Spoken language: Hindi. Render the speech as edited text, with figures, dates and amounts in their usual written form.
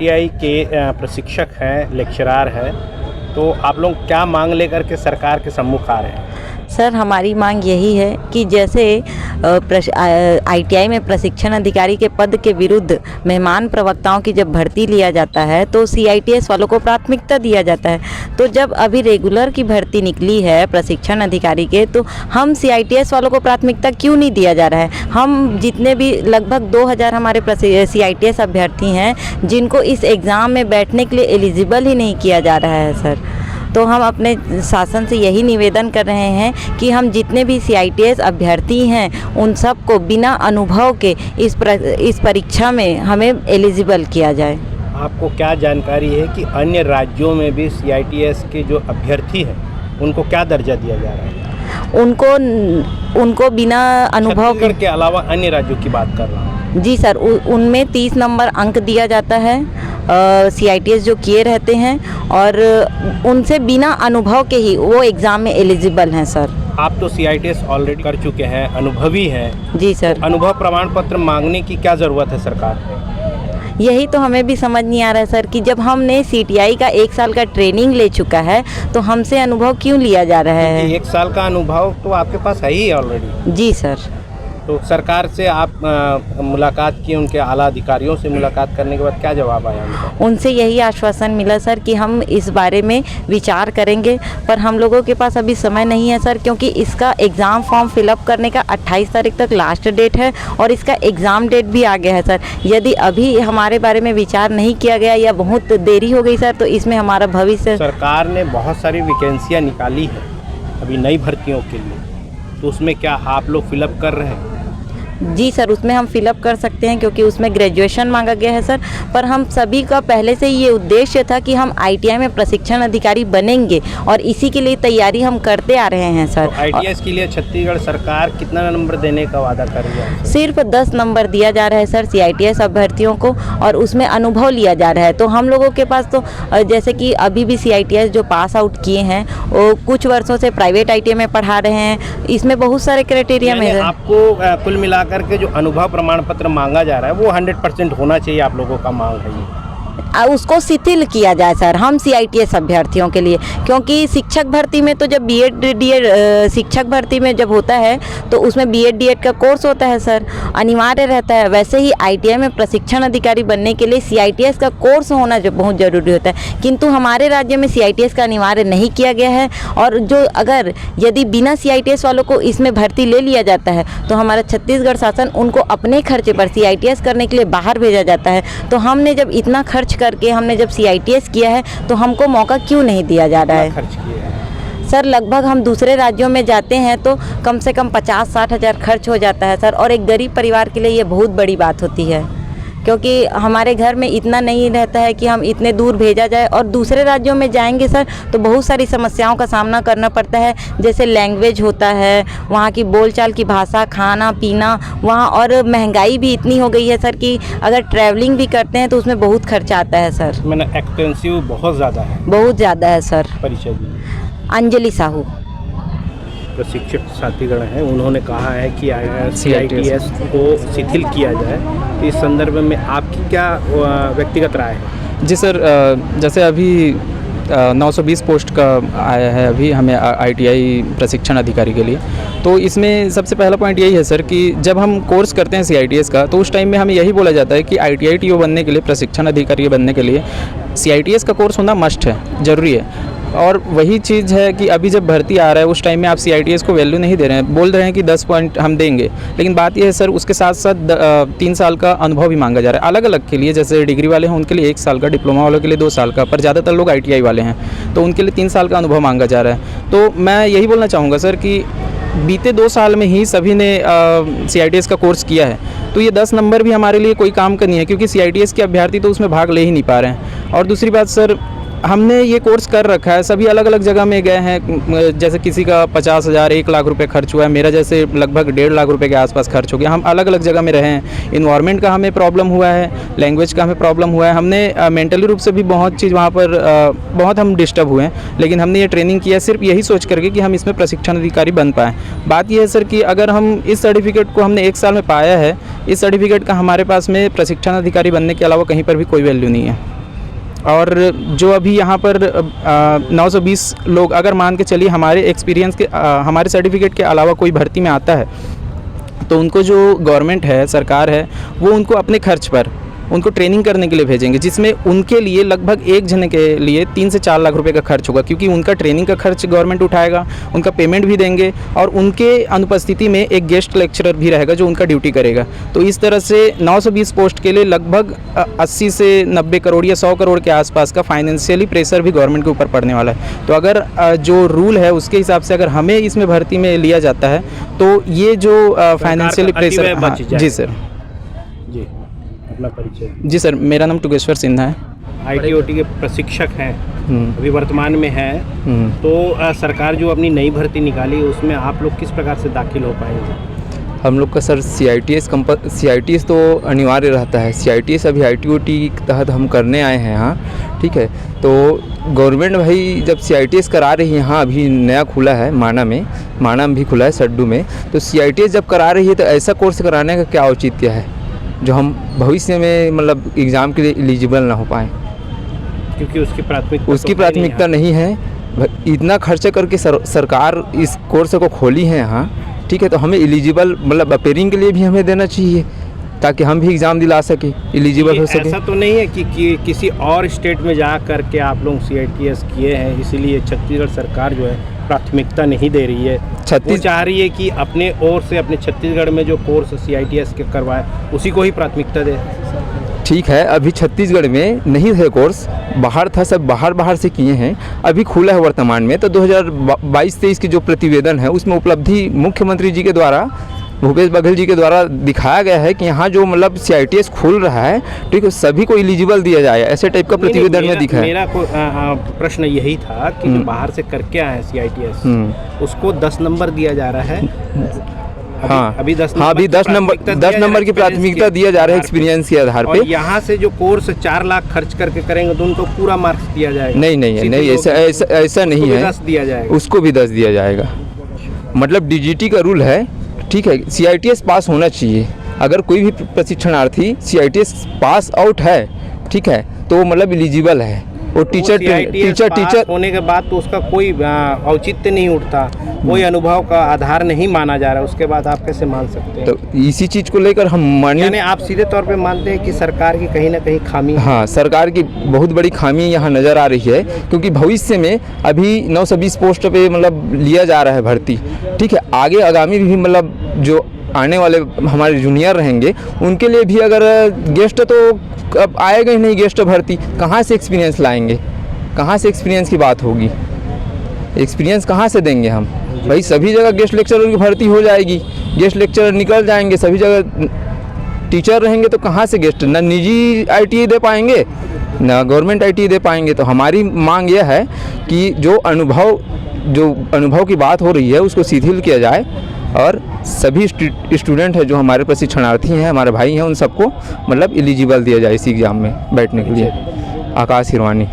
आईटीआई के प्रशिक्षक हैं, लेक्चरार हैं, तो आप लोग क्या मांग लेकर के सरकार के सम्मुख आ रहे हैं? सर, हमारी मांग यही है कि जैसे आईटीआई में प्रशिक्षण अधिकारी के पद के विरुद्ध मेहमान प्रवक्ताओं की जब भर्ती लिया जाता है तो सीआईटीएस वालों को प्राथमिकता दिया जाता है। तो जब अभी रेगुलर की भर्ती निकली है प्रशिक्षण अधिकारी के, तो हम सीआईटीएस वालों को प्राथमिकता क्यों नहीं दिया जा रहा है? हम जितने भी लगभग 2000 हमारे सीआईटीएस अभ्यर्थी हैं जिनको इस एग्ज़ाम में बैठने के लिए एलिजिबल ही नहीं किया जा रहा है सर। तो हम अपने शासन से यही निवेदन कर रहे हैं कि हम जितने भी सीआईटीएस अभ्यर्थी हैं उन सब को बिना अनुभव के इस परीक्षा में हमें एलिजिबल किया जाए। आपको क्या जानकारी है कि अन्य राज्यों में भी सीआईटीएस के जो अभ्यर्थी हैं उनको क्या दर्जा दिया जा रहा है? उनको बिना अनुभव के अलावा अन्य राज्यों की बात कर रहा हूँ। जी सर, उनमें 30 नंबर अंक दिया जाता है सीआईटीएस जो किए रहते हैं, और उनसे बिना अनुभव के ही वो एग्ज़ाम में एलिजिबल हैं सर। आप तो सीआईटीएस ऑलरेडी कर चुके हैं, अनुभवी हैं। जी सर। तो अनुभव प्रमाण पत्र मांगने की क्या ज़रूरत है सरकार को? यही तो हमें भी समझ नहीं आ रहा है सर कि जब हमने सीटीआई का 1 साल का ट्रेनिंग ले चुका है तो हमसे अनुभव क्यों लिया जा रहा है? 1 साल का अनुभव तो आपके पास है ही ऑलरेडी। जी सर। तो सरकार से आप मुलाकात की, उनके आला अधिकारियों से मुलाकात करने के बाद क्या जवाब आया उनका? उनसे यही आश्वासन मिला सर कि हम इस बारे में विचार करेंगे, पर हम लोगों के पास अभी समय नहीं है सर, क्योंकि इसका एग्ज़ाम फॉर्म फिलअप करने का 28 तारीख तक लास्ट डेट है और इसका एग्ज़ाम डेट भी आ गया है सर। यदि अभी हमारे बारे में विचार नहीं किया गया या बहुत देरी हो गई सर तो इसमें हमारा भविष्य। सरकार ने बहुत सारी वैकेंसियाँ निकाली है अभी नई भर्तियों के लिए, तो उसमें क्या आप लोग फिलअप कर रहे हैं? जी सर, उसमें हम फिलअप कर सकते हैं क्योंकि उसमें ग्रेजुएशन मांगा गया है सर। पर हम सभी का पहले से ये उद्देश्य था कि हम आईटीआई में प्रशिक्षण अधिकारी बनेंगे और इसी के लिए तैयारी हम करते आ रहे हैं सर। तो आईटीएस के लिए छत्तीसगढ़ सरकार कितना नंबर देने का वादा कर रही है? सिर्फ 10 नंबर दिया जा रहा है सर सीआईटीएस अभ्यर्थियों को, और उसमें अनुभव लिया जा रहा है। तो हम लोगों के पास तो जैसे कि अभी भी सीआईटीएस जो पास आउट किए हैं वो कुछ वर्षों से प्राइवेट आईटीआई में पढ़ा रहे हैं। इसमें बहुत सारे क्राइटेरिया में आपको कुल मिला करके जो अनुभव प्रमाण पत्र मांगा जा रहा है वो 100% होना चाहिए, आप लोगों का मांग है ये। उसको शिथिल किया जाए सर हम सीआईटीएस अभ्यर्थियों के लिए, क्योंकि शिक्षक भर्ती में तो जब बीएड डीएड शिक्षक भर्ती में जब होता है तो उसमें बीएड डीएड का कोर्स होता है सर, अनिवार्य रहता है। वैसे ही आईटीआई में प्रशिक्षण अधिकारी बनने के लिए सीआईटीएस का कोर्स होना जो बहुत ज़रूरी होता है, किंतु हमारे राज्य में सीआईटीएस का अनिवार्य नहीं किया गया है। और जो अगर यदि बिना सीआईटीएस वालों को इसमें भर्ती ले लिया जाता है तो हमारा छत्तीसगढ़ शासन उनको अपने खर्चे पर सीआईटीएस करने के लिए बाहर भेजा जाता है। तो हमने जब इतना खर्च करके हमने जब सीआईटीएस किया है तो हमको मौका क्यों नहीं दिया जा रहा है? खर्च किया है सर, लगभग हम दूसरे राज्यों में जाते हैं तो कम से कम 50-60 हज़ार खर्च हो जाता है सर, और एक गरीब परिवार के लिए ये बहुत बड़ी बात होती है, क्योंकि हमारे घर में इतना नहीं रहता है कि हम इतने दूर भेजा जाए। और दूसरे राज्यों में जाएंगे सर तो बहुत सारी समस्याओं का सामना करना पड़ता है, जैसे लैंग्वेज होता है, वहाँ की बोलचाल की भाषा, खाना पीना वहाँ, और महंगाई भी इतनी हो गई है सर कि अगर ट्रैवलिंग भी करते हैं तो उसमें बहुत खर्चा आता है सर। मैंने एक्सपेंसिव बहुत ज़्यादा है। बहुत ज़्यादा है सर। परिचय दी। अंजलि साहू प्रशिक्षक साथीगण हैं, उन्होंने कहा है कि सीआईटीएस को शिथिल किया जाए। तो इस संदर्भ में आपकी क्या व्यक्तिगत राय है? जी सर, जैसे अभी 920 पोस्ट का आया है अभी हमें आईटीआई प्रशिक्षण अधिकारी के लिए, तो इसमें सबसे पहला पॉइंट यही है सर कि जब हम कोर्स करते हैं सीआईटीएस का तो उस टाइम में हमें यही बोला जाता है कि आईटीआई टीओ बनने के लिए, प्रशिक्षण अधिकारी बनने के लिए सीआईटीएस का कोर्स होना मस्ट है, ज़रूरी है। और वही चीज़ है कि अभी जब भर्ती आ रहा है उस टाइम में आप सीआईटीएस को वैल्यू नहीं दे रहे हैं, बोल रहे हैं कि 10 पॉइंट हम देंगे, लेकिन बात यह है सर उसके साथ साथ 3 साल का अनुभव भी मांगा जा रहा है अलग अलग के लिए। जैसे डिग्री वाले हैं उनके लिए 1 साल का, डिप्लोमा वालों के लिए 2 साल का, पर ज़्यादातर लोग आईटीआई वाले हैं तो उनके लिए 3 साल का अनुभव मांगा जा रहा है। तो मैं यही बोलना चाहूँगा सर कि बीते 2 साल में ही सभी ने सीआईटीएस का कोर्स किया है, तो ये 10 नंबर भी हमारे लिए कोई काम का नहीं है, क्योंकि सीआईटीएस के अभ्यर्थी तो उसमें भाग ले ही नहीं पा रहे हैं। और दूसरी बात सर, हमने ये कोर्स कर रखा है, सभी अलग अलग जगह में गए हैं, जैसे किसी का 50,000 1 लाख रुपए खर्च हुआ है, मेरा जैसे लगभग 1.5 लाख रुपए के आसपास खर्च हो गया। हम अलग अलग जगह में रहे हैं, इन्वायरमेंट का हमें प्रॉब्लम हुआ है, लैंग्वेज का हमें प्रॉब्लम हुआ है, हमने मेंटली रूप से भी बहुत चीज़ वहाँ पर बहुत हम डिस्टर्ब हुए हैं, लेकिन हमने ये ट्रेनिंग किया सिर्फ यही सोच करके कि हम इसमें प्रशिक्षण अधिकारी बन पाएँ। बात यह है सर कि अगर हम इस सर्टिफिकेट को हमने 1 साल में पाया है, इस सर्टिफिकेट का हमारे पास में प्रशिक्षण अधिकारी बनने के अलावा कहीं पर भी कोई वैल्यू नहीं है। और जो अभी यहाँ पर 920 लोग, अगर मान के चलिए हमारे एक्सपीरियंस के हमारे सर्टिफिकेट के अलावा कोई भर्ती में आता है, तो उनको जो गवर्नमेंट है, सरकार है, वो उनको अपने खर्च पर उनको ट्रेनिंग करने के लिए भेजेंगे, जिसमें उनके लिए लगभग एक जने के लिए 3 से 4 लाख रुपए का खर्च होगा, क्योंकि उनका ट्रेनिंग का खर्च गवर्नमेंट उठाएगा, उनका पेमेंट भी देंगे और उनके अनुपस्थिति में एक गेस्ट लेक्चरर भी रहेगा जो उनका ड्यूटी करेगा। तो इस तरह से 920 पोस्ट के लिए लगभग 80 से 90 करोड़ या 100 करोड़ के आसपास का फाइनेंशियली प्रेशर भी गवर्नमेंट के ऊपर पड़ने वाला है। तो अगर जो रूल है उसके हिसाब से अगर हमें इसमें भर्ती में लिया जाता है तो ये जो फाइनेंशियली प्रेशर, हाँ, जी सर। जी, अपना परिचय। जी सर, मेरा नाम टुगेश्वर सिन्हा है। IT/OT के प्रशिक्षक हैं, अभी वर्तमान में हैं, तो सरकार जो अपनी नई भर्ती निकाली उसमें आप लोग किस प्रकार से दाखिल हो पाएंगे? हम लोग का सर CITS तो अनिवार्य रहता है। CITS अभी IT/OT के तहत हम करने आए हैं यहाँ, ठीक है। तो गवर्नमेंट भाई जब CITS करा रही है, यहाँ अभी नया खुला है माना में भी खुला है, सड्डू में, तो CITS जब करा रही है तो ऐसा कोर्स कराने का क्या औचित्य है जो हम भविष्य में मतलब एग्ज़ाम के लिए एलिजिबल ना हो पाएँ, क्योंकि उसकी प्राथमिकता नहीं है। इतना खर्चा करके सरकार इस कोर्स को खोली है यहाँ, ठीक है, तो हमें एलिजिबल मतलब अपेयरिंग के लिए भी हमें देना चाहिए ताकि हम भी एग्ज़ाम दिला सके, एलिजिबल हो सके। ऐसा तो नहीं है कि किसी और स्टेट में जा कर के आप लोग CITS किए हैं इसीलिए छत्तीसगढ़ सरकार जो है प्राथमिकता नहीं दे रही है, वो चाह रही है कि अपने ओर से अपने छत्तीसगढ़ में जो कोर्स CITS के करवाए उसी को ही प्राथमिकता दे। ठीक है, अभी छत्तीसगढ़ में नहीं है कोर्स, बाहर था, सब बाहर से किए हैं, अभी खुला है वर्तमान में। तो 2022-23 के जो प्रतिवेदन है उसमें उपलब्धि मुख्यमंत्री जी के द्वारा, भूपेश बघेल जी के द्वारा दिखाया गया है कि यहाँ जो मतलब CITS खुल रहा है, ठीक है, सभी को एलिजिबल दिया जाए, ऐसे टाइप का प्रतिवेदन में दिखा है। मेरा प्रश्न यही था कि जो बाहर से करके आए हैं CITS उसको 10 नंबर दिया जा रहा है। अभी 10 नंबर की प्राथमिकता दिया जा रहा है एक्सपीरियंस के आधार पे। यहाँ से जो कोर्स 4 लाख खर्च करके करेंगे तो उनको पूरा मार्क्स दिया जाएगा? नहीं, ऐसा नहीं है, 10 दिया जाएगा, उसको भी 10 दिया जाएगा। मतलब DGT का रूल है, ठीक है, CITS पास होना चाहिए। अगर कोई भी प्रशिक्षणार्थी CITS पास आउट है, ठीक है, तो मतलब एलिजिबल है। वो टीचर होने के बाद तो उसका कोई औचित्य नहीं उठता, कोई अनुभव का आधार नहीं माना जा रहा, उसके बाद आप कैसे मान सकते हैं? तो इसी चीज़ को लेकर हम यानी आप सीधे तौर पे मानते हैं कि सरकार की कहीं ना कहीं खामी? हाँ, सरकार की बहुत बड़ी खामी यहाँ नज़र आ रही है, क्योंकि भविष्य में अभी 920 पोस्ट पे मतलब लिया जा रहा है भर्ती, ठीक है, आगे आगामी भी मतलब जो आने वाले हमारे जूनियर रहेंगे उनके लिए भी अगर गेस्ट तो अब आएगा ही नहीं, गेस्ट भर्ती कहाँ से एक्सपीरियंस लाएंगे, कहाँ से एक्सपीरियंस की बात होगी, एक्सपीरियंस कहाँ से देंगे हम? भाई सभी जगह गेस्ट लेक्चरर की भर्ती हो जाएगी, गेस्ट लेक्चरर निकल जाएंगे, सभी जगह टीचर रहेंगे, तो कहाँ से गेस्ट, ना निजी ITI दे पाएंगे ना गवर्नमेंट ITI दे पाएंगे। तो हमारी मांग यह है कि जो अनुभव की बात हो रही है उसको शिथिल किया जाए और सभी स्टूडेंट है जो हमारे प्रशिक्षणार्थी हैं, हमारे भाई हैं, उन सबको मतलब एलिजिबल दिया जाए इस एग्ज़ाम में बैठने के लिए। आकाश हिरवानी।